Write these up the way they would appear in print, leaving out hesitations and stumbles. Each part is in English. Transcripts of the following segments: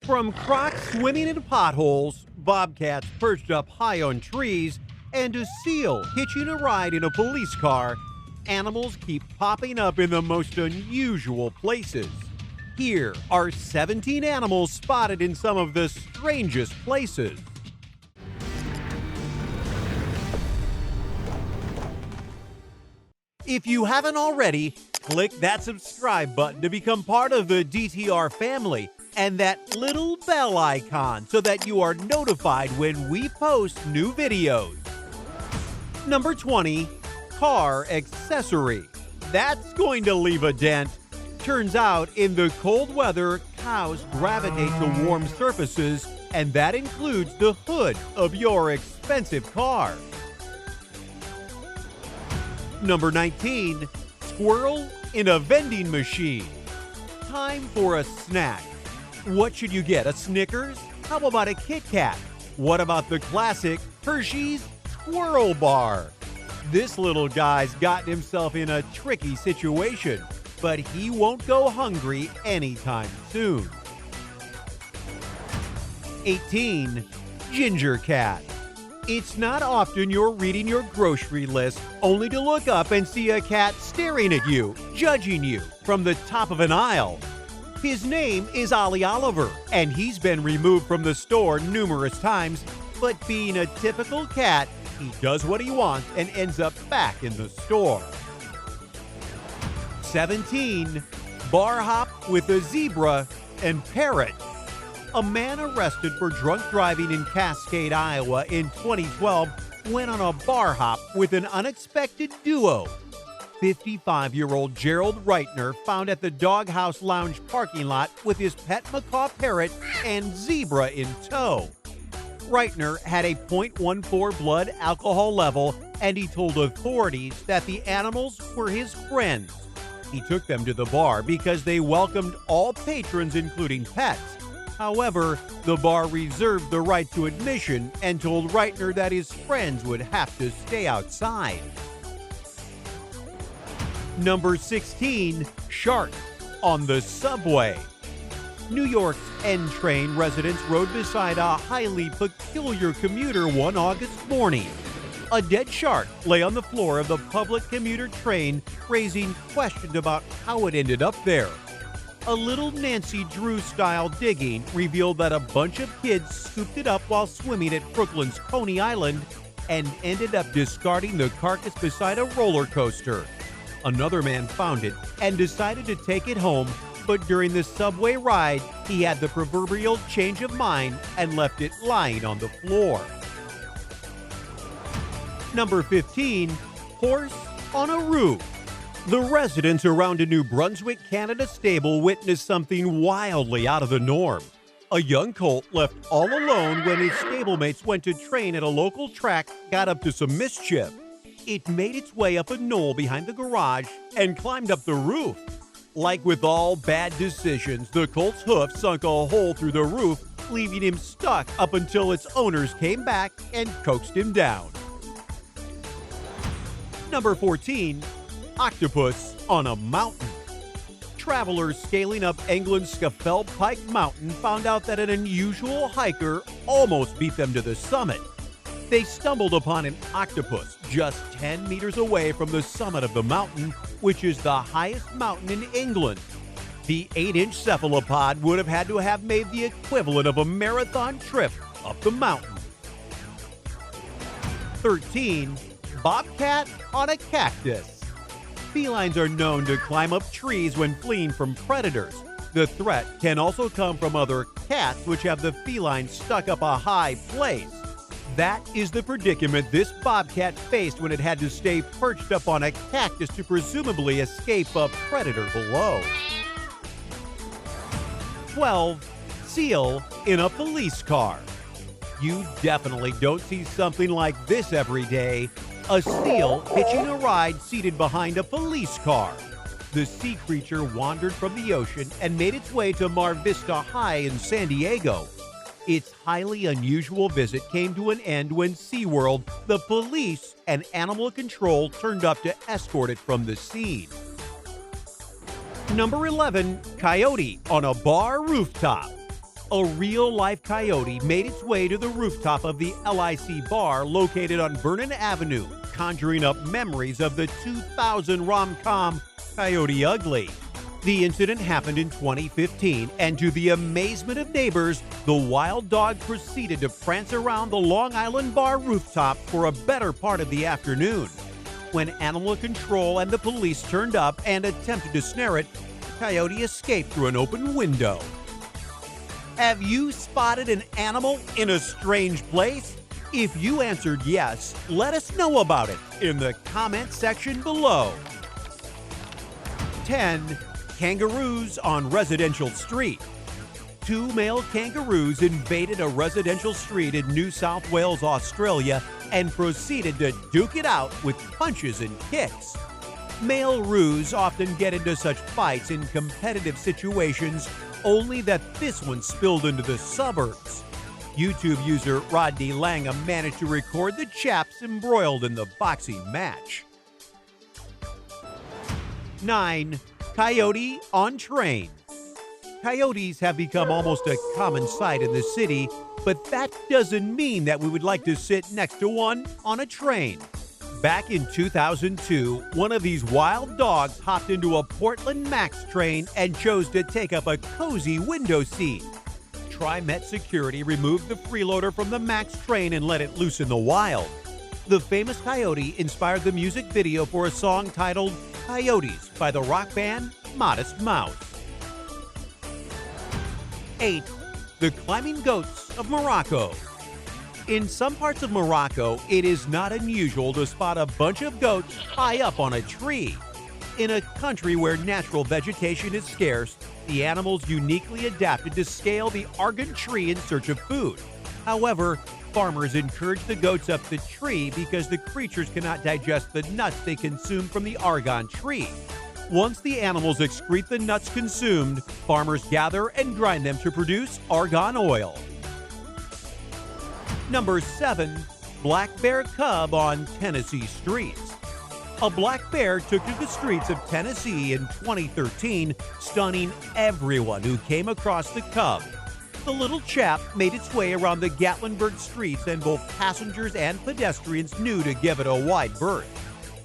From crocs swimming in potholes, bobcats perched up high on trees, and a seal hitching a ride in a police car, animals keep popping up in the most unusual places. Here are 17 animals spotted in some of the strangest places. If you haven't already, click that subscribe button to become part of the DTR family and that little bell icon so that you are notified when we post new videos. Number 20, car accessory. That's going to leave a dent. Turns out in the cold weather, cows gravitate to warm surfaces, and that includes the hood of your expensive car. Number 19, squirrel in a vending machine. Time for a snack. What should you get, a Snickers? How about a Kit Kat? What about the classic Hershey's Squirrel Bar? This little guy's gotten himself in a tricky situation, but he won't go hungry anytime soon. 18, ginger cat. It's not often you're reading your grocery list only to look up and see a cat staring at you, judging you from the top of an aisle. His name is Ollie Oliver, and he's been removed from the store numerous times, but being a typical cat, he does what he wants and ends up back in the store. 17, bar hop with a zebra and parrot. A man arrested for drunk driving in Cascade, Iowa in 2012 went on a bar hop with an unexpected duo. 55-year-old Gerald Reitner found at the Doghouse Lounge parking lot with his pet macaw parrot and zebra in tow. Reitner had a .14 blood alcohol level, and he told authorities that the animals were his friends. He took them to the bar because they welcomed all patrons, including pets. However, the bar reserved the right to admission and told Reitner that his friends would have to stay outside. Number 16, shark on the subway. New York's N train residents rode beside a highly peculiar commuter one August morning. A dead shark lay on the floor of the public commuter train, raising questions about how it ended up there. A little Nancy Drew-style digging revealed that a bunch of kids scooped it up while swimming at Brooklyn's Coney Island and ended up discarding the carcass beside a roller coaster. Another man found it and decided to take it home, but during the subway ride, he had the proverbial change of mind and left it lying on the floor. Number 15, horse on a roof. The residents around a New Brunswick, Canada stable witnessed something wildly out of the norm. A young colt left all alone when his stablemates went to train at a local track got up to some mischief. It made its way up a knoll behind the garage and climbed up the roof. Like with all bad decisions, the colt's hoof sunk a hole through the roof, leaving him stuck up until its owners came back and coaxed him down. Number 14, octopus on a mountain. Travelers scaling up England's Scafell Pike Mountain found out that an unusual hiker almost beat them to the summit. They stumbled upon an octopus just 10 meters away from the summit of the mountain, which is the highest mountain in England. The 8-inch cephalopod would have had to have made the equivalent of a marathon trip up the mountain. 13, bobcat on a cactus. Felines are known to climb up trees when fleeing from predators. The threat can also come from other cats, which have the feline stuck up a high place. That is the predicament this bobcat faced when it had to stay perched up on a cactus to presumably escape a predator below. 12, seal in a police car. You definitely don't see something like this every day. A seal hitching a ride seated behind a police car. The sea creature wandered from the ocean and made its way to Mar Vista High in San Diego. Its highly unusual visit came to an end when SeaWorld, the police, and animal control turned up to escort it from the scene. Number 11, coyote on a bar rooftop. A real-life coyote made its way to the rooftop of the LIC bar located on Vernon Avenue, conjuring up memories of the 2000 rom-com Coyote Ugly. The incident happened in 2015, and to the amazement of neighbors, the wild dog proceeded to prance around the Long Island bar rooftop for a better part of the afternoon. When animal control and the police turned up and attempted to snare it, the coyote escaped through an open window. Have you spotted an animal in a strange place? If you answered yes, let us know about it in the comment section below. 10. Kangaroos on residential street. 2 male kangaroos invaded a residential street in New South Wales, Australia, and proceeded to duke it out with punches and kicks. Male roos often get into such fights in competitive situations, only that this one spilled into the suburbs. YouTube user Rodney Langham managed to record the chaps embroiled in the boxing match. 9. Coyote on train. Coyotes have become almost a common sight in the city, but that doesn't mean that we would like to sit next to one on a train. Back in 2002, one of these wild dogs hopped into a Portland Max train and chose to take up a cozy window seat. TriMet security removed the freeloader from the Max train and let it loose in the wild. The famous coyote inspired the music video for a song titled Coyotes by the rock band Modest Mouse. 8. The climbing goats of Morocco. In some parts of Morocco, it is not unusual to spot a bunch of goats high up on a tree. In a country where natural vegetation is scarce, the animals uniquely adapted to scale the argan tree in search of food. However, farmers encourage the goats up the tree because the creatures cannot digest the nuts they consume from the argan tree. Once the animals excrete the nuts consumed, farmers gather and grind them to produce argan oil. Number 7. Black bear cub on Tennessee streets. A black bear took to the streets of Tennessee in 2013, stunning everyone who came across the cub. The little chap made its way around the Gatlinburg streets, and both passengers and pedestrians knew to give it a wide berth.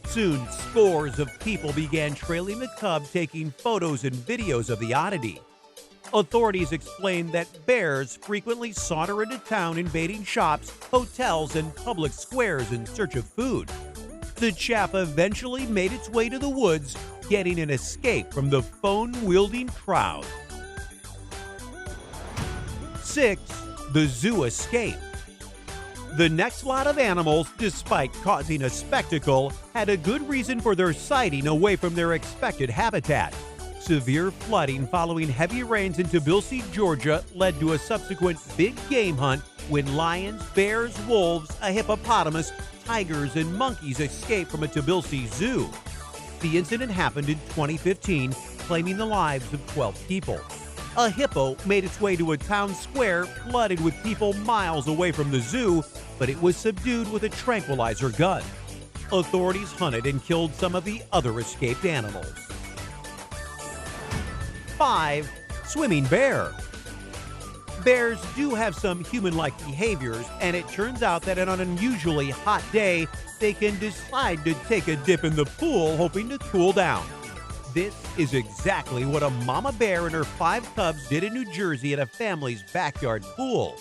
Soon, scores of people began trailing the cub, taking photos and videos of the oddity. Authorities explained that bears frequently saunter into town, invading shops, hotels, and public squares in search of food. The chap eventually made its way to the woods, getting an escape from the phone-wielding crowd. 6. The zoo escape. The next lot of animals, despite causing a spectacle, had a good reason for their sighting away from their expected habitat. Severe flooding following heavy rains in Tbilisi, Georgia, led to a subsequent big game hunt when lions, bears, wolves, a hippopotamus, tigers, and monkeys escaped from a Tbilisi zoo. The incident happened in 2015, claiming the lives of 12 people. A hippo made its way to a town square flooded with people miles away from the zoo, but it was subdued with a tranquilizer gun. Authorities hunted and killed some of the other escaped animals. 5. Swimming bear. Bears do have some human-like behaviors, and it turns out that on an unusually hot day, they can decide to take a dip in the pool, hoping to cool down. This is exactly what a mama bear and her 5 cubs did in New Jersey at a family's backyard pool.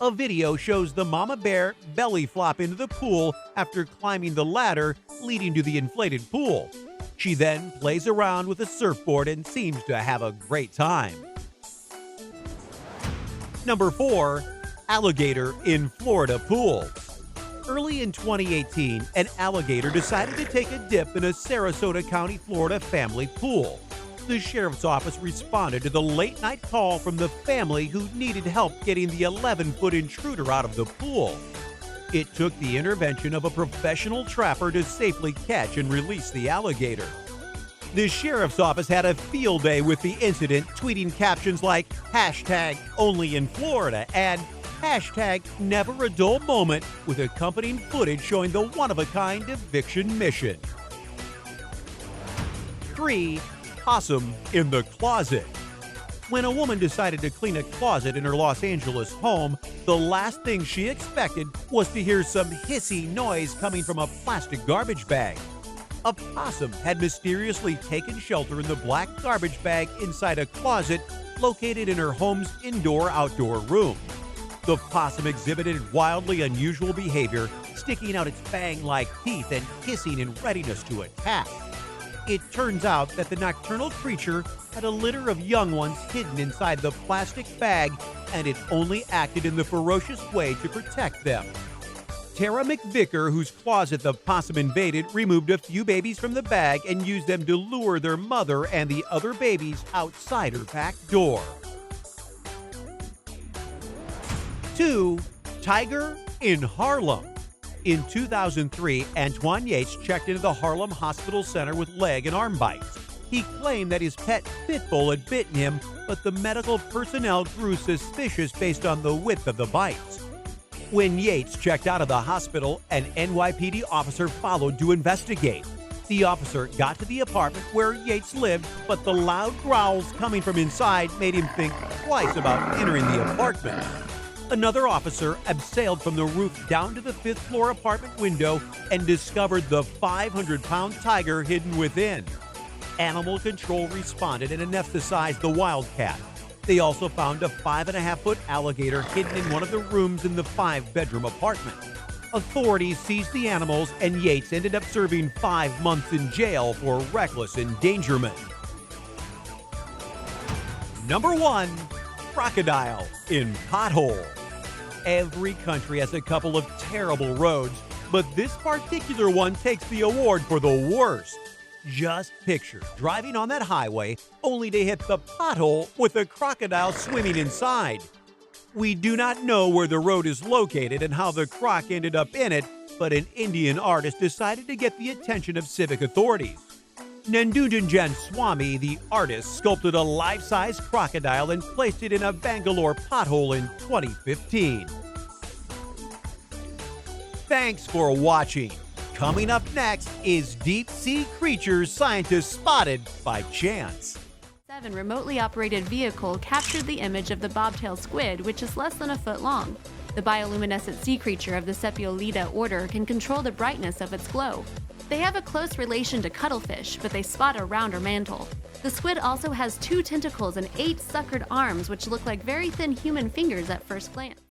A video shows the mama bear belly flop into the pool after climbing the ladder leading to the inflated pool. She then plays around with a surfboard and seems to have a great time. Number 4. Alligator in Florida pool. Early in 2018, an alligator decided to take a dip in a Sarasota County, Florida family pool. The sheriff's office responded to the late-night call from the family who needed help getting the 11-foot intruder out of the pool. It took the intervention of a professional trapper to safely catch and release the alligator. The sheriff's office had a field day with the incident, tweeting captions like #OnlyInFlorida and #NeverADullMoment with accompanying footage showing the one-of-a-kind eviction mission. 3. Possum in the closet. When a woman decided to clean a closet in her Los Angeles home, the last thing she expected was to hear some hissy noise coming from a plastic garbage bag. A possum had mysteriously taken shelter in the black garbage bag inside a closet located in her home's indoor-outdoor room. The possum exhibited wildly unusual behavior, sticking out its fang-like teeth and hissing in readiness to attack. It turns out that the nocturnal creature had a litter of young ones hidden inside the plastic bag, and it only acted in the ferocious way to protect them. Tara McVicker, whose closet the possum invaded, removed a few babies from the bag and used them to lure their mother and the other babies outside her back door. 2. Tiger in Harlem. In 2003, Antoine Yates checked into the Harlem Hospital Center with leg and arm bites. He claimed that his pet pit bull had bitten him, but the medical personnel grew suspicious based on the width of the bites. When Yates checked out of the hospital, an NYPD officer followed to investigate. The officer got to the apartment where Yates lived, but the loud growls coming from inside made him think twice about entering the apartment. Another officer abseiled from the roof down to the 5th floor apartment window and discovered the 500-pound tiger hidden within. Animal control responded and anesthetized the wildcat. They also found a 5.5-foot alligator hidden in one of the rooms in the 5-bedroom apartment. Authorities seized the animals, and Yates ended up serving 5 months in jail for reckless endangerment. Number 1. Crocodile in Pothole. Every country has a couple of terrible roads, but this particular one takes the award for the worst. Just picture driving on that highway only to hit the pothole with a crocodile swimming inside. We do not know where the road is located and how the croc ended up in it, but an Indian artist decided to get the attention of civic authorities. Nandujanjan Swami, the artist, sculpted a life-size crocodile and placed it in a Bangalore pothole in 2015. Thanks for watching. Coming up next is deep-sea creatures scientists spotted by chance. 7 remotely operated vehicle captured the image of the bobtail squid, which is less than a foot long. The bioluminescent sea creature of the Sepiolida order can control the brightness of its glow. They have a close relation to cuttlefish, but they spot a rounder mantle. The squid also has 2 tentacles and 8 suckered arms, which look like very thin human fingers at first glance.